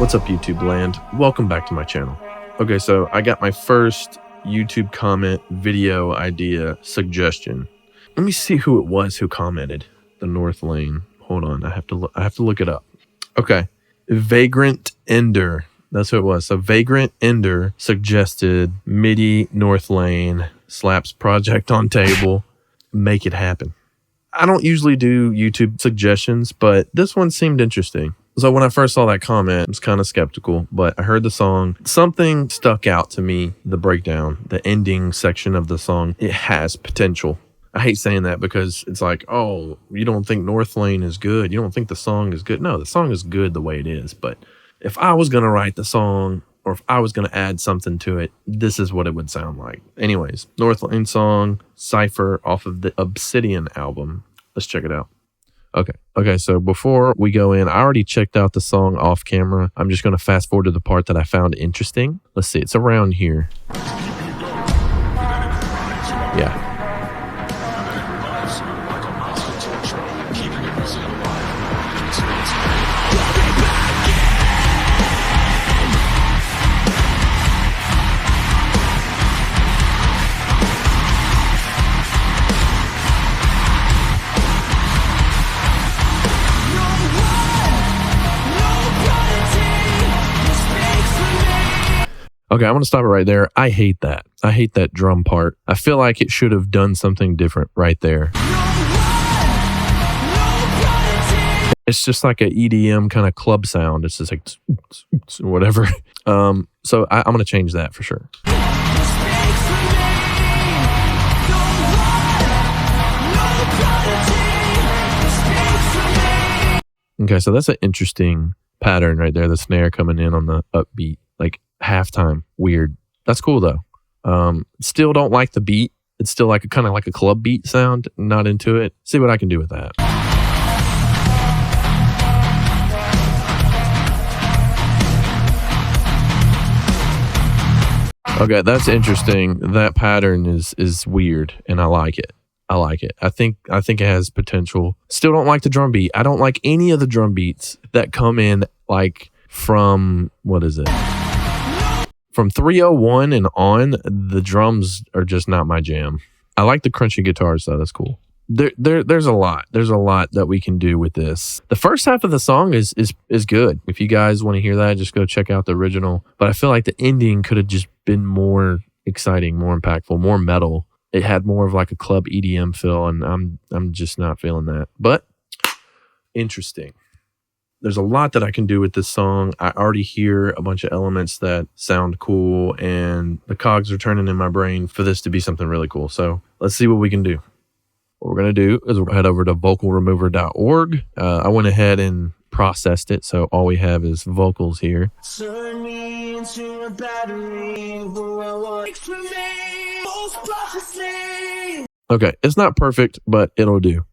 What's up, YouTube land? Welcome back to my channel. Okay, so I got my first YouTube comment video idea suggestion. Let me see who it was who commented. The Northlane. Hold on, I have to look it up. Okay, Vagrant Ender. That's who it was. So Vagrant Ender suggested Midi Northlane slaps project on table. Make it happen. I don't usually do YouTube suggestions, but this one seemed interesting. So when I first saw that comment, I was kind of skeptical, but I heard the song. Something stuck out to me, the breakdown, the ending section of the song. It has potential. I hate saying that because it's like, oh, you don't think Northlane is good. You don't think the song is good. No, the song is good the way it is. But if I was going to write the song or if I was going to add something to it, this is what it would sound like. Anyways, Northlane song, Cypher off of the Obsidian album. Let's check it out. Okay, so before we go in, I already checked out the song off camera. I'm just going to fast forward to the part that I found interesting. Let's see, it's around here. Yeah. Okay, I'm going to stop it right there. I hate that. I hate that drum part. I feel like it should have done something different right there. It's just like an EDM kind of club sound. It's just like whatever. So I'm going to change that for sure. Okay, so that's an interesting pattern right there. The snare coming in on the upbeat, like halftime. Weird. That's cool though. Still don't like the beat. It's still like kind of like a club beat sound. Not into it. See what I can do with that. Okay, that's interesting. That pattern is weird, and I like it. I like it. I think it has potential. Still don't like the drum beat. I don't like any of the drum beats that come in like from, what is it? From 301 and on, the drums are just not my jam. I like the crunchy guitars though. That's cool. There's a lot. There's a lot that we can do with this. The first half of the song is good. If you guys want to hear that, just go check out the original. But I feel like the ending could have just been more exciting, more impactful, more metal. It had more of like a club EDM feel, and I'm just not feeling that. But interesting. There's a lot that I can do with this song. I already hear a bunch of elements that sound cool, and the cogs are turning in my brain for this to be something really cool. So let's see what we can do. What we're going to do is we'll head over to vocalremover.org. I went ahead and processed it, so all we have is vocals here. Turn me into a battery. Okay, it's not perfect, but it'll do.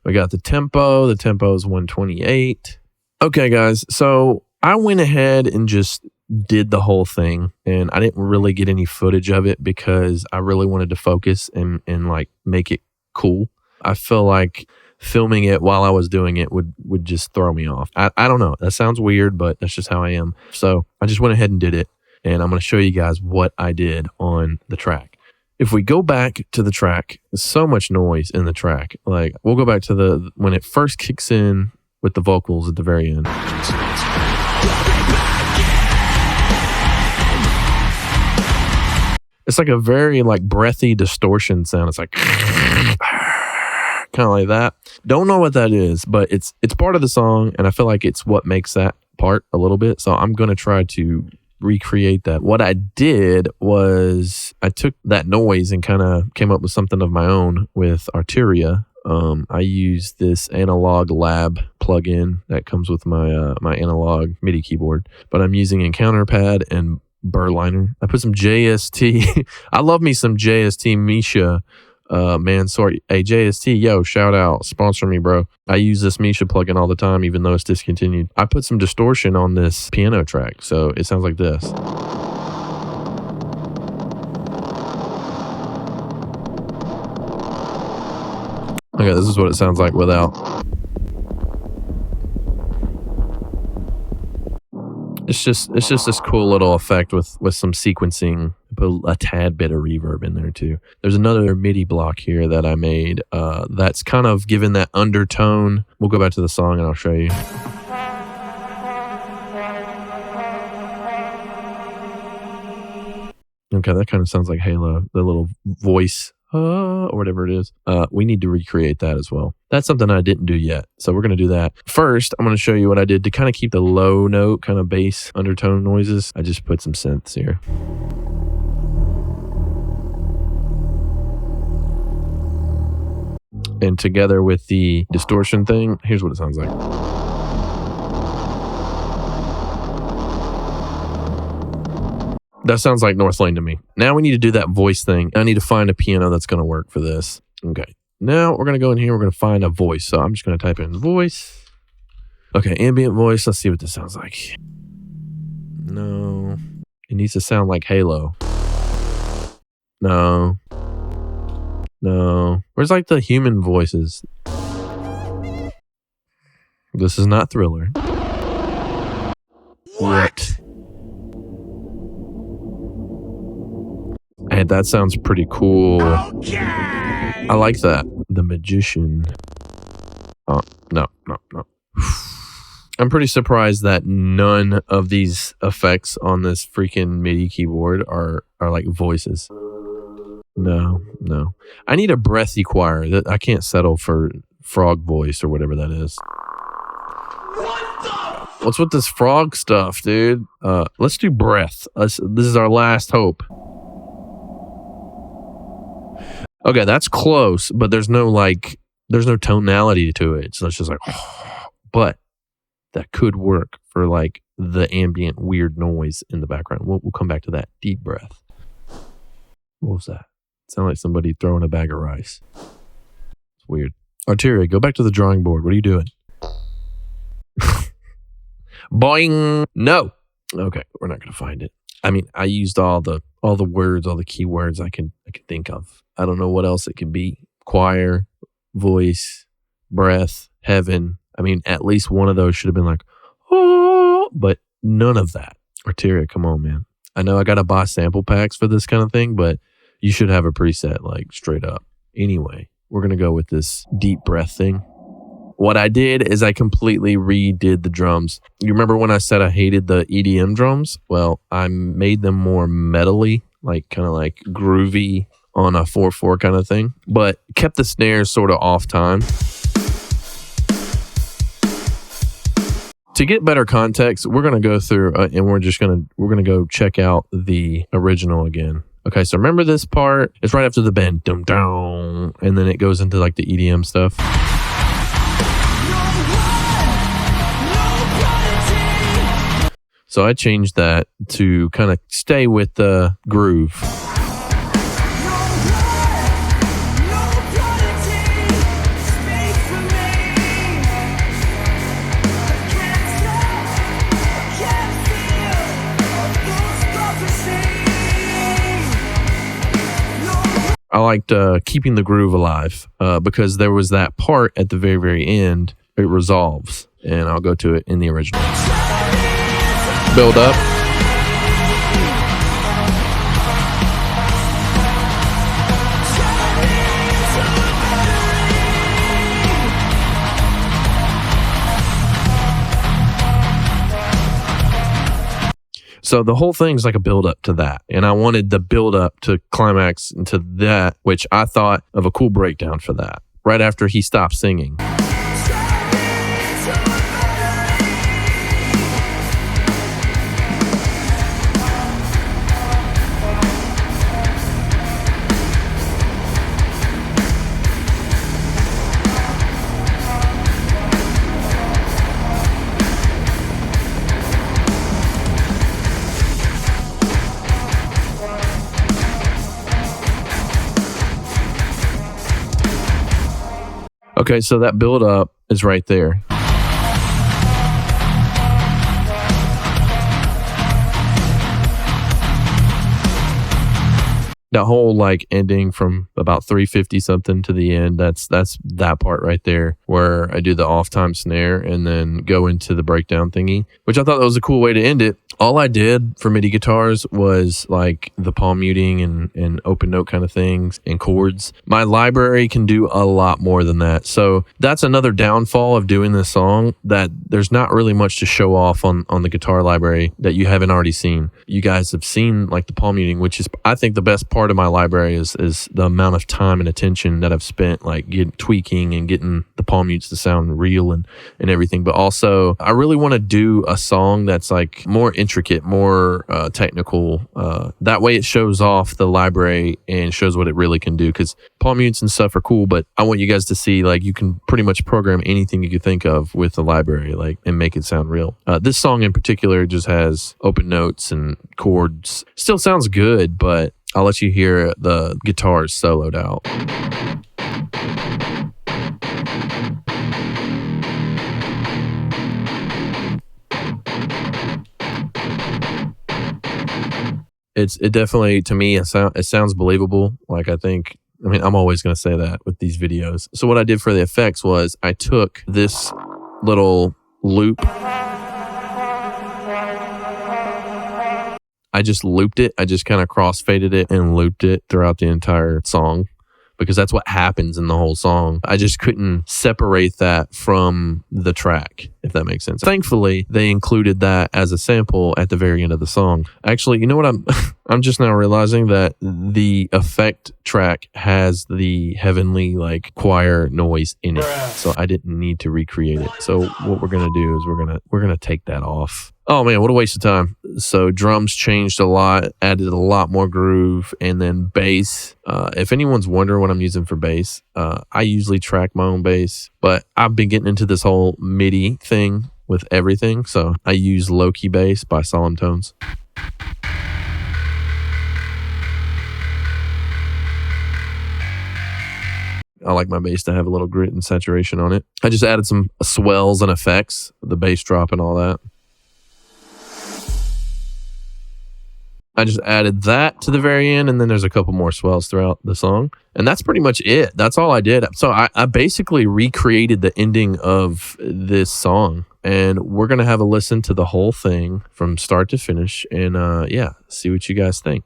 We got the tempo. The tempo is 128. Okay, guys, so I went ahead and just did the whole thing, and I didn't really get any footage of it because I really wanted to focus and like make it cool. I feel like filming it while I was doing it would just throw me off. I don't know. That sounds weird, but that's just how I am. So I just went ahead and did it, and I'm going to show you guys what I did on the track. If we go back to the track, there's so much noise in the track. Like, we'll go back to when it first kicks in with the vocals at the very end. It's like a very like breathy distortion sound. It's like kind of like that. Don't know what that is, but it's part of the song, and I feel like it's what makes that part a little bit. So I'm going to try to recreate that. What I did was I took that noise and kind of came up with something of my own with Arteria. I use this Analog Lab plugin that comes with my my analog MIDI keyboard, but I'm using Encounterpad and Burliner. I put some JST. I love me some JST Misha. Man, sorry. Hey, JST, yo, shout out. Sponsor me, bro. I use this Misha plugin all the time, even though it's discontinued. I put some distortion on this piano track, so it sounds like this. Okay, this is what it sounds like without. It's just this cool little effect with some sequencing, put a tad bit of reverb in there too. There's another MIDI block here that I made that's kind of given that undertone. We'll go back to the song and I'll show you. Okay, that kind of sounds like Halo, the little voice or whatever it is. We need to recreate that as well. That's something I didn't do yet, so we're going to do that. First, I'm going to show you what I did to kind of keep the low note, kind of bass undertone noises. I just put some synths here. And together with the distortion thing, here's what it sounds like. That sounds like Northlane to me. Now we need to do that voice thing. I need to find a piano that's going to work for this. Okay. Now we're going to go in here. We're going to find a voice. So I'm just going to type in voice. Okay. Ambient voice. Let's see what this sounds like. No. It needs to sound like Halo. No. No. Where's like the human voices? This is not Thriller. What? Hey, that sounds pretty cool. Okay. I like that. The Magician. Oh, no. I'm pretty surprised that none of these effects on this freaking MIDI keyboard are like voices. No. I need a breathy choir. I can't settle for frog voice or whatever that is. What's with this frog stuff, dude? Let's do breath. This is our last hope. Okay, that's close, but there's no tonality to it. So it's just like, but that could work for like the ambient weird noise in the background. We'll come back to that. Deep breath. What was that? Sound like somebody throwing a bag of rice. It's weird. Arteria, go back to the drawing board. What are you doing? Boing. No. Okay, we're not gonna find it. I mean, I used all the words, all the keywords I can think of. I don't know what else it could be. Choir, voice, breath, heaven. I mean, at least one of those should have been like, oh, but none of that. Arteria, come on, man. I know I got to buy sample packs for this kind of thing, but you should have a preset like straight up. Anyway, we're going to go with this deep breath thing. What I did is I completely redid the drums. You remember when I said I hated the EDM drums? Well, I made them more metally, like kind of like groovy on a 4/4 kind of thing, but kept the snares sort of off time. To get better context, we're going to go through and we're going to go check out the original again. Okay, so remember this part? It's right after the bend, dum dum, and then it goes into like the EDM stuff. So I changed that to kind of stay with the groove. I liked keeping the groove alive because there was that part at the very, very end. It resolves, and I'll go to it in the original. Build up. So the whole thing's like a build up to that. And I wanted the build up to climax into that, which I thought of a cool breakdown for that. Right after he stopped singing. Okay, so that build up is right there. That whole like ending from about 350 something to the end, that's that part right there where I do the off time snare and then go into the breakdown thingy, which I thought that was a cool way to end it. All I did for MIDI guitars was like the palm muting and open note kind of things and chords. My library can do a lot more than that. So that's another downfall of doing this song, that there's not really much to show off on the guitar library that you haven't already seen. You guys have seen like the palm muting, which is, I think, the best part of my library is the amount of time and attention that I've spent like tweaking and getting the palm mutes to sound real and everything. But also I really want to do a song that's like more intricate, more technical. That way it shows off the library and shows what it really can do, because palm mutes and stuff are cool, but I want you guys to see like you can pretty much program anything you could think of with the library, like, and make it sound real. This song in particular just has open notes and chords. Still sounds good, but I'll let you hear the guitars soloed out. It definitely, to me, it sounds believable. Like, I mean, I'm always going to say that with these videos. So what I did for the effects was I took this little loop, I just looped it. I just kind of crossfaded it and looped it throughout the entire song, because that's what happens in the whole song. I just couldn't separate that from the track, if that makes sense. Thankfully, they included that as a sample at the very end of the song. Actually, you know what, I'm just now realizing that the effect track has the heavenly like choir noise in it. So I didn't need to recreate it. So what we're going to do is we're going to take that off. Oh man, what a waste of time. So drums changed a lot, added a lot more groove, and then bass. If anyone's wondering what I'm using for bass, I usually track my own bass, but I've been getting into this whole MIDI thing with everything. So I use Low Key Bass by Solemn Tones. I like my bass to have a little grit and saturation on it. I just added some swells and effects, the bass drop and all that. I just added that to the very end, and then there's a couple more swells throughout the song. And that's pretty much it. That's all I did. So I basically recreated the ending of this song, and we're going to have a listen to the whole thing from start to finish, and yeah, see what you guys think.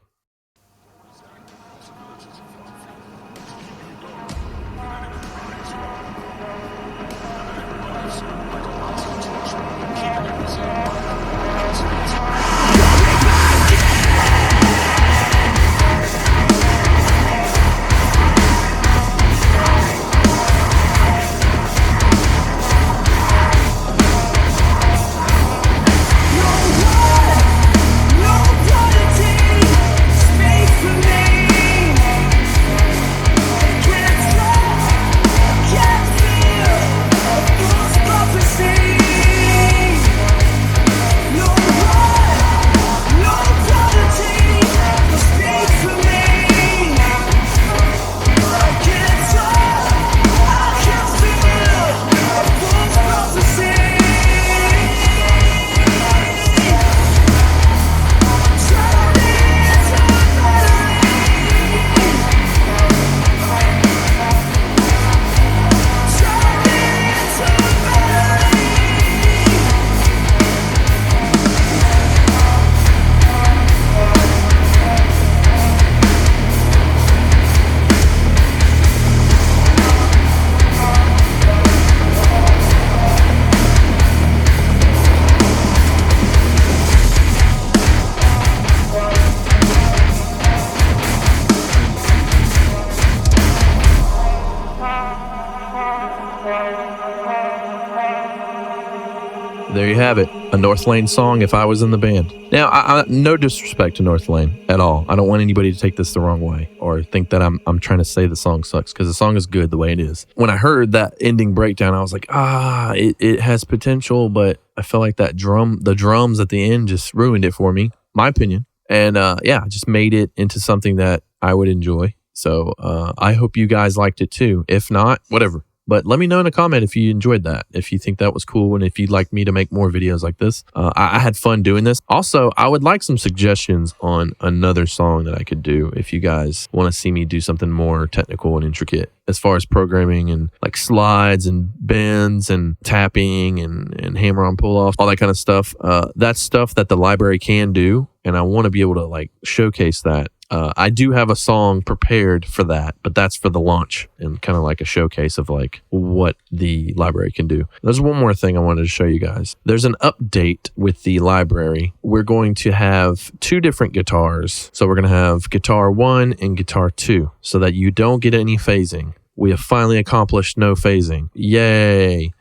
There you have it, a Northlane song if I was in the band. Now, I no disrespect to Northlane at all. I don't want anybody to take this the wrong way or think that I'm trying to say the song sucks, because the song is good the way it is. When I heard that ending breakdown, I was like, it has potential, but I felt like the drums at the end just ruined it for me, my opinion. And yeah, just made it into something that I would enjoy. So I hope you guys liked it too. If not, whatever. But let me know in a comment if you enjoyed that, if you think that was cool, and if you'd like me to make more videos like this. I had fun doing this. Also, I would like some suggestions on another song that I could do if you guys want to see me do something more technical and intricate as far as programming and like slides and bends and tapping and hammer on pull off, all that kind of stuff. That's stuff that the library can do, and I want to be able to like showcase that. I do have a song prepared for that, but that's for the launch and kind of like a showcase of like what the library can do. There's one more thing I wanted to show you guys. There's an update with the library. We're going to have 2 different guitars. So we're going to have guitar 1 and guitar 2 so that you don't get any phasing. We have finally accomplished no phasing. Yay.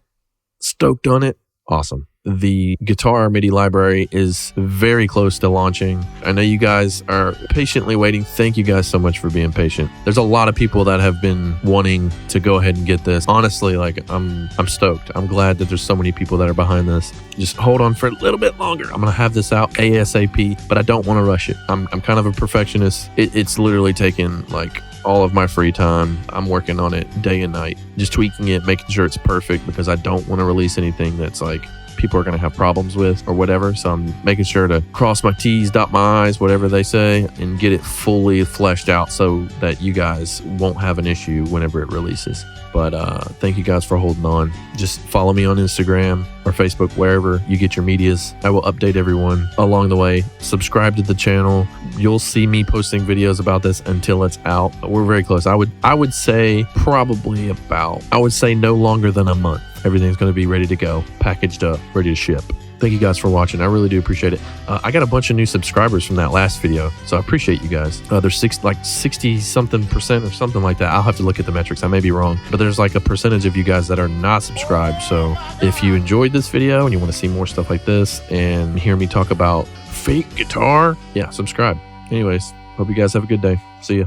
Stoked on it. Awesome. The guitar MIDI library is very close to launching. I know you guys are patiently waiting. Thank you guys so much for being patient. There's a lot of people that have been wanting to go ahead and get this. Honestly, like I'm stoked. I'm glad that there's so many people that are behind this. Just hold on for a little bit longer. I'm gonna have this out ASAP, but I don't want to rush it. I'm kind of a perfectionist. It's literally taken like all of my free time. I'm working on it day and night, just tweaking it, making sure it's perfect, because I don't want to release anything that's like people are going to have problems with or whatever. So I'm making sure to cross my T's, dot my I's, whatever they say, and get it fully fleshed out so that you guys won't have an issue whenever it releases. But thank you guys for holding on. Just follow me on Instagram or Facebook, wherever you get your medias. I will update everyone along the way. Subscribe to the channel. You'll see me posting videos about this until it's out. We're very close. I would say probably about, I would say no longer than a month. Everything's going to be ready to go, packaged up, ready to ship. Thank you guys for watching. I really do appreciate it. I got a bunch of new subscribers from that last video, so I appreciate you guys. There's 60-something% or something like that. I'll have to look at the metrics. I may be wrong, but there's like a percentage of you guys that are not subscribed. So if you enjoyed this video and you want to see more stuff like this and hear me talk about fake guitar, yeah, subscribe. Anyways, hope you guys have a good day. See ya.